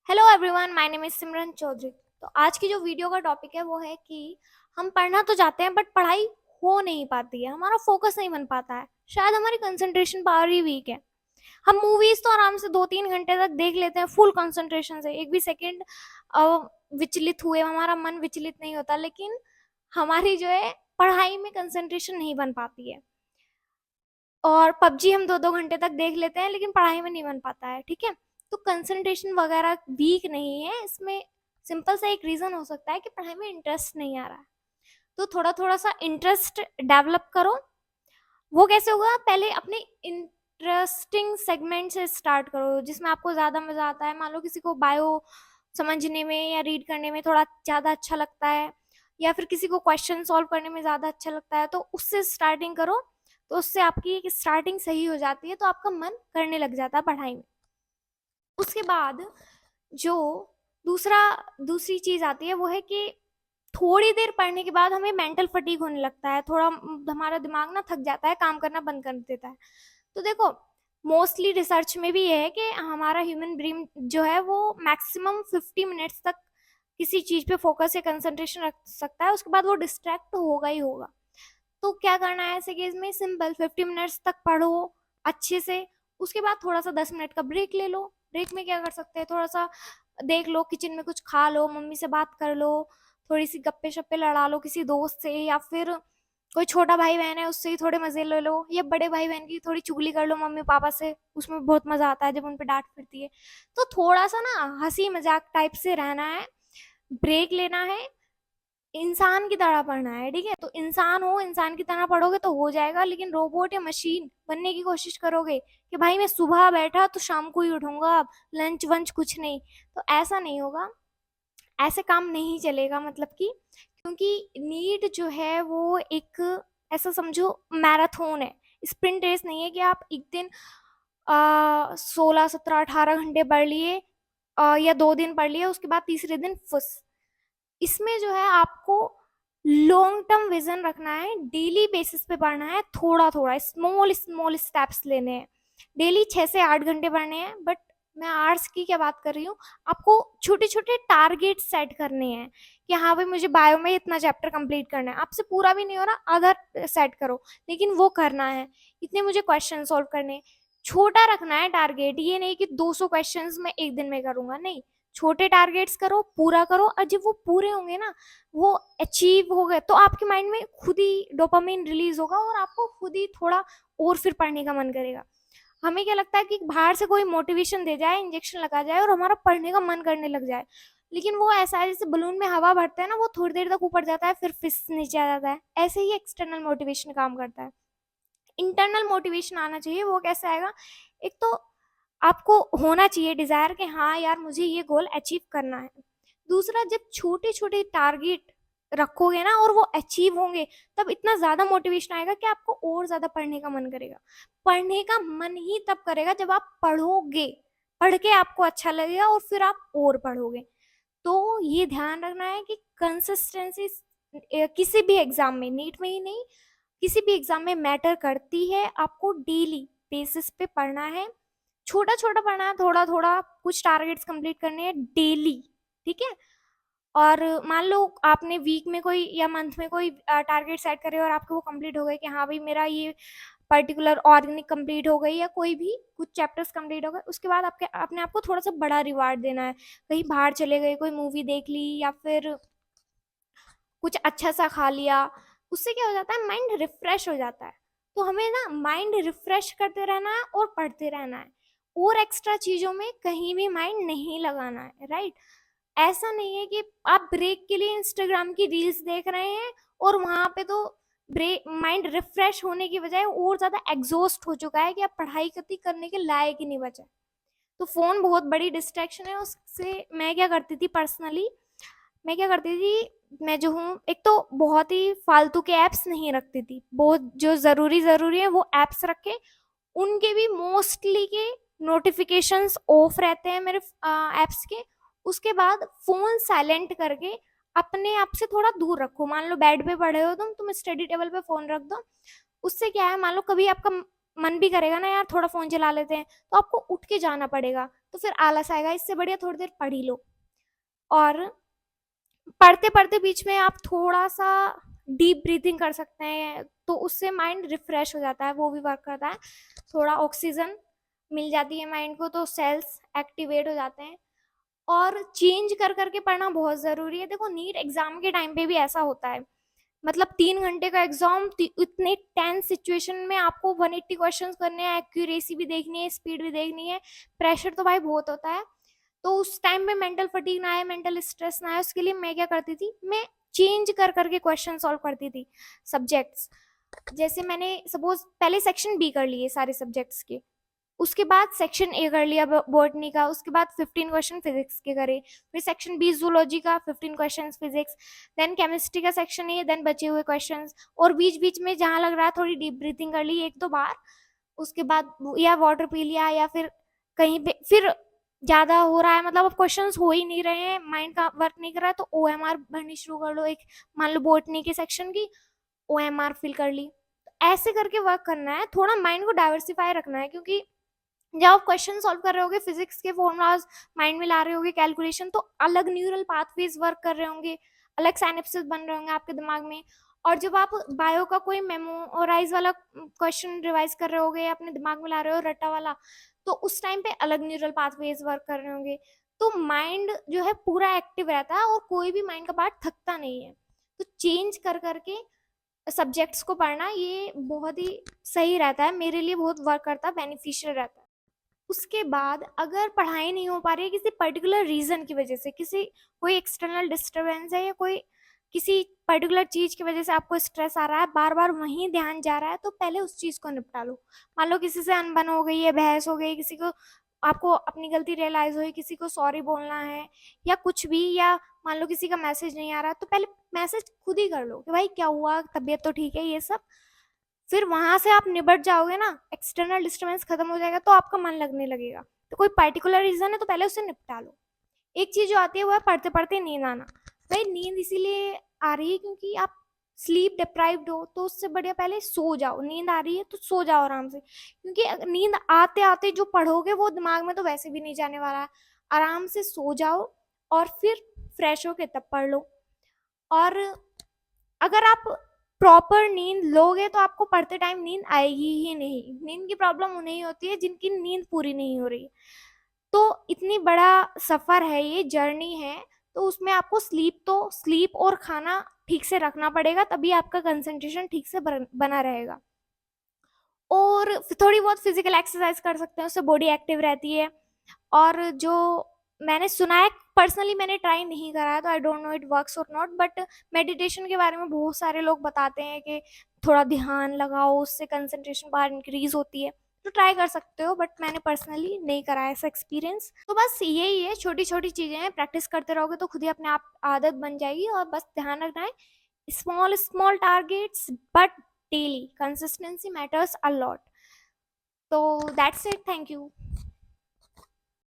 Hello everyone, my name is Simran Chaudhary. तो आज की जो वीडियो का टॉपिक है वो है कि हम पढ़ना तो चाहते हैं बट पढ़ाई हो नहीं पाती है, हमारा फोकस नहीं बन पाता है, शायद हमारी कंसंट्रेशन पावर ही वीक है। हम मूवीज तो आराम से 2-3 घंटे तक देख लेते हैं फुल कंसंट्रेशन से, एक भी सेकंड विचलित हुए हमारा मन विचलित नहीं होता, लेकिन हमारी जो है पढ़ाई में कंसंट्रेशन नहीं बन पाती है। और पबजी हम 2-2 घंटे तक देख लेते हैं लेकिन पढ़ाई में नहीं बन पाता है, ठीक है। तो कंसंट्रेशन वगैरह वीक नहीं है, इसमें सिंपल सा एक रीजन हो सकता है कि पढ़ाई में इंटरेस्ट नहीं आ रहा है। तो थोड़ा थोड़ा सा इंटरेस्ट डेवलप करो। वो कैसे होगा? पहले अपने इंटरेस्टिंग सेगमेंट से स्टार्ट करो जिसमें आपको ज्यादा मजा आता है। मान लो किसी को बायो समझने में या रीड करने में थोड़ा ज्यादा अच्छा लगता है, या फिर किसी को क्वेश्चन सॉल्व करने में ज्यादा अच्छा लगता है, तो उससे स्टार्टिंग करो। तो उससे आपकी एक स्टार्टिंग सही हो जाती है, तो आपका मन करने लग जाता है पढ़ाई में। उसके बाद जो दूसरा दूसरी चीज आती है वो है कि थोड़ी देर पढ़ने के बाद हमें मेंटल फटीग होने लगता है, थोड़ा हमारा दिमाग ना थक जाता है, काम करना बंद कर देता है। तो देखो, मोस्टली रिसर्च में भी ये है कि हमारा ह्यूमन ब्रेन जो है वो मैक्सिमम 50 मिनट्स तक किसी चीज पे फोकस या कंसंट्रेशन रख सकता है, उसके बाद वो डिस्ट्रैक्ट होगा ही होगा। तो क्या करना है ऐसे केस में? सिंपल, 50 मिनट्स तक पढ़ो अच्छे से। उसके बाद थोड़ा सा 10 मिनट का ब्रेक ले लो। ब्रेक में क्या कर सकते हैं? थोड़ा सा देख लो, किचन में कुछ खा लो, मम्मी से बात कर लो, थोड़ी सी गप्पे शप्पे लड़ा लो किसी दोस्त से, या फिर कोई छोटा भाई बहन है उससे ही थोड़े मजे ले लो, या बड़े भाई बहन की थोड़ी चुगली कर लो मम्मी पापा से, उसमें बहुत मजा आता है जब उन पे डांट पड़ती है। तो थोड़ा सा ना हंसी मजाक टाइप से रहना है, ब्रेक लेना है, इंसान की तरह पढ़ना है, ठीक है। तो इंसान हो, इंसान की तरह पढ़ोगे तो हो जाएगा, लेकिन रोबोट या मशीन बनने की कोशिश करोगे कि भाई मैं सुबह बैठा तो शाम को ही उठूंगा, अब लंच वंच कुछ नहीं, तो ऐसा नहीं होगा, ऐसे काम नहीं चलेगा। मतलब कि क्योंकि नीट जो है वो एक, ऐसा समझो, मैराथन है, स्प्रिंट रेस नहीं है कि आप एक दिन 16-17-18 घंटे पढ़ लिए, या 2 दिन पढ़ लिए उसके बाद तीसरे दिन फुस। इसमें जो है आपको लॉन्ग टर्म विजन रखना है, डेली बेसिस पे पढ़ना है, थोड़ा थोड़ा स्मॉल स्मॉल स्टेप्स लेने हैं। डेली 6 से 8 घंटे पढ़ने हैं, बट मैं आर्ट्स की क्या बात कर रही हूँ, आपको छोटे छोटे टारगेट सेट करने हैं कि हाँ भाई मुझे बायो में इतना चैप्टर कंप्लीट करना है। आपसे पूरा भी नहीं हो रहा, आधा सेट करो, लेकिन वो करना है। इतने मुझे क्वेश्चन सॉल्व करने हैं। छोटा रखना है टारगेट, ये नहीं कि 200 क्वेश्चंस मैं एक दिन में करूंगा, नहीं। छोटे टारगेट्स करो, पूरा करो, और जब वो पूरे होंगे ना, वो अचीव हो गए, तो आपके माइंड में खुद ही डोपामिन रिलीज होगा और आपको खुद ही थोड़ा और फिर पढ़ने का मन करेगा। हमें क्या लगता है कि बाहर से कोई मोटिवेशन दे जाए, इंजेक्शन लगा जाए और हमारा पढ़ने का मन करने लग जाए, लेकिन वो ऐसा है जैसे बलून में हवा भरते हैं ना, वो थोड़ी देर तक ऊपर जाता है फिर फिस नीचे आ जाता है। ऐसे ही एक्सटर्नल मोटिवेशन काम करता है। इंटरनल मोटिवेशन आना चाहिए। वो कैसे आएगा? एक तो आपको होना चाहिए डिजायर कि हाँ यार मुझे ये गोल अचीव करना है। दूसरा, जब छोटे छोटे टारगेट रखोगे ना और वो अचीव होंगे, तब इतना ज्यादा मोटिवेशन आएगा कि आपको और ज्यादा पढ़ने का मन करेगा। पढ़ने का मन ही तब करेगा जब आप पढ़ोगे, पढ़ के आपको अच्छा लगेगा और फिर आप और पढ़ोगे। तो ये ध्यान रखना है कि कंसिस्टेंसी किसी भी एग्जाम में, नीट में ही नहीं, किसी भी एग्जाम में मैटर करती है। आपको डेली बेसिस पे पढ़ना है, छोटा छोटा पढ़ना है, थोड़ा थोड़ा कुछ टारगेट्स कंप्लीट करने हैं डेली, ठीक है। और मान लो आपने वीक में कोई या मंथ में कोई टारगेट सेट करे और आपके वो कंप्लीट हो गए कि हाँ भाई मेरा ये पर्टिकुलर ऑर्गेनिक कंप्लीट हो गई, या कोई भी कुछ चैप्टर्स कंप्लीट हो गए, उसके बाद आपके अपने आप को थोड़ा सा बड़ा रिवार्ड देना है। कहीं बाहर चले गए, कोई मूवी देख ली, या फिर कुछ अच्छा सा खा लिया। उससे क्या हो जाता है? माइंड रिफ्रेश हो जाता है। तो हमें ना माइंड रिफ्रेश करते रहना है और पढ़ते रहना है, और एक्स्ट्रा चीजों में कहीं भी माइंड नहीं लगाना है, राइट। ऐसा नहीं है कि आप ब्रेक के लिए इंस्टाग्राम की रील्स देख रहे हैं और वहां पे तो ब्रेक, माइंड रिफ्रेश होने की बजाय और ज्यादा एग्जॉस्ट हो चुका है कि आप पढ़ाई करने के लायक ही नहीं बचा। तो फोन बहुत बड़ी डिस्ट्रैक्शन है। उससे मैं क्या करती थी पर्सनली, मैं क्या करती थी, मैं जो हूँ एक तो बहुत ही फालतू के ऐप्स नहीं रखती थी, बहुत जो जरूरी जरूरी है वो ऐप्स रखे। उनके भी मोस्टली के नोटिफिकेशंस ऑफ रहते हैं मेरे ऐप्स के। उसके बाद फोन साइलेंट करके अपने आप से थोड़ा दूर रखो। मान लो बेड पे पड़े हो तुम स्टडी टेबल पे फोन रख दो। उससे क्या है, मान लो कभी आपका मन भी करेगा ना यार थोड़ा फ़ोन चला लेते हैं, तो आपको उठ के जाना पड़ेगा, तो फिर आलस आएगा। इससे बढ़िया थोड़ी देर पढ़ ही लो। और पढ़ते-पढ़ते बीच में आप थोड़ा-सा डीप ब्रीथिंग कर सकते हैं, तो उससे माइंड रिफ्रेश हो जाता है, वो भी वर्क करता है। थोड़ा ऑक्सीजन मिल जाती है माइंड को, तो सेल्स एक्टिवेट हो जाते हैं। और चेंज कर के पढ़ना बहुत ज़रूरी है। देखो नीट एग्ज़ाम के टाइम पे भी ऐसा होता है, मतलब 3 घंटे का एग्ज़ाम, इतने टेंस सिचुएशन में आपको 180 क्वेश्चंस करने हैं, एक्यूरेसी भी देखनी है, स्पीड भी देखनी है, प्रेशर तो भाई बहुत होता है। तो उस टाइम में मेंटल फटीग ना आए, मेंटल स्ट्रेस ना आए, उसके लिए मैं क्या करती थी, मैं चेंज कर के क्वेश्चन सॉल्व करती थी सब्जेक्ट्स। जैसे मैंने सपोज पहले सेक्शन बी कर लिए सारे सब्जेक्ट्स के, उसके बाद सेक्शन ए कर लिया बॉटनी का, उसके बाद 15 क्वेश्चन फिजिक्स के करे, फिर सेक्शन बी जूलॉजी का 15 क्वेश्चन फिजिक्स, देन केमिस्ट्री का सेक्शन ए, देन बचे हुए क्वेश्चंस, और बीच बीच में जहाँ लग रहा है थोड़ी डीप ब्रीथिंग कर ली 1-2 बार। उसके बाद या वाटर पी लिया, या फिर कहीं पे फिर ज़्यादा हो रहा है, मतलब अब क्वेश्चंस हो ही नहीं रहे हैं, माइंड का वर्क नहीं कर रहा है, तो ओएमआर भरनी शुरू कर लो। एक मान लो बॉटनी के सेक्शन की ओएमआर फिल कर ली। ऐसे करके वर्क करना है, थोड़ा माइंड को डाइवर्सिफाई रखना है, क्योंकि जब आप क्वेश्चन सॉल्व कर रहे होगे, फिजिक्स के फॉर्मूलाज माइंड में ला रहे होगे, कैलकुलेशन, तो अलग न्यूरल पाथवेज वर्क कर रहे होंगे, अलग साइनेप्सेस बन रहे होंगे आपके दिमाग में। और जब आप बायो का कोई मेमोराइज वाला क्वेश्चन रिवाइज कर रहे होगे, अपने दिमाग में ला रहे हो रट्टा वाला, तो उस टाइम पे अलग न्यूरल पाथवेज वर्क कर रहे होंगे। तो माइंड जो है पूरा एक्टिव रहता है, और कोई भी माइंड का पार्ट थकता नहीं है। तो चेंज कर करके सब्जेक्ट्स को पढ़ना ये बहुत ही सही रहता है, मेरे लिए बहुत वर्क करता है, बेनिफिशियल रहता है। उसके बाद अगर पढ़ाई नहीं हो पा रही है किसी पर्टिकुलर रीज़न की वजह से, किसी कोई एक्सटर्नल डिस्टर्बेंस है, या कोई किसी पर्टिकुलर चीज़ की वजह से आपको स्ट्रेस आ रहा है, बार-बार वहीं ध्यान जा रहा है, तो पहले उस चीज़ को निपटा लो। मान लो किसी से अनबन हो गई है, बहस हो गई, किसी को आपको अपनी गलती रियलाइज़ हुई, किसी को सॉरी बोलना है या कुछ भी, या मान लो किसी का मैसेज नहीं आ रहा, तो पहले मैसेज खुद ही कर लो कि भाई क्या हुआ, तबीयत तो ठीक है, ये सब। फिर वहां से आप निबट जाओगे ना, एक्सटर्नल डिस्टर्बेंस खत्म हो जाएगा, तो आपका मन लगने लगेगा। तो कोई पर्टिकुलर रीजन है तो पहले उसे निपटा लो। एक चीज जो आती है वो है पढ़ते पढ़ते नींद आना। भाई नींद इसीलिए आ रही है क्योंकि आप स्लीप डिप्राइव्ड हो, तो उससे बढ़िया पहले सो जाओ। नींद आ रही है तो सो जाओ आराम से, क्योंकि नींद आते आते जो पढ़ोगे वो दिमाग में तो वैसे भी नहीं जाने वाला है। आराम से सो जाओ और फिर फ्रेश होके तब पढ़ लो। और अगर आप प्रॉपर नींद लोगे तो आपको पढ़ते टाइम नींद आएगी ही नहीं। नींद की प्रॉब्लम उन्हें ही होती है जिनकी नींद पूरी नहीं हो रही। तो इतनी बड़ा सफ़र है, ये जर्नी है, तो उसमें आपको स्लीप और खाना ठीक से रखना पड़ेगा, तभी आपका कंसंट्रेशन ठीक से बना रहेगा। और थोड़ी बहुत फिजिकल एक्सरसाइज कर सकते हैं, उससे बॉडी एक्टिव रहती है। और जो मैंने सुना है, पर्सनली मैंने ट्राई नहीं करा है, तो I don't know it works और नॉट, बट मेडिटेशन के बारे में बहुत सारे लोग बताते हैं कि थोड़ा ध्यान लगाओ, उससे कंसंट्रेशन पावर इंक्रीज होती है। तो ट्राई कर सकते हो, बट मैंने पर्सनली नहीं करा है ऐसा एक्सपीरियंस। तो बस यही है, छोटी छोटी चीज़ें हैं, प्रैक्टिस करते रहोगे तो खुद ही अपने आप आदत बन जाएगी। और बस ध्यान रखना है, small small targets but daily consistency matters a lot. तो दैट्स इट, थैंक यू।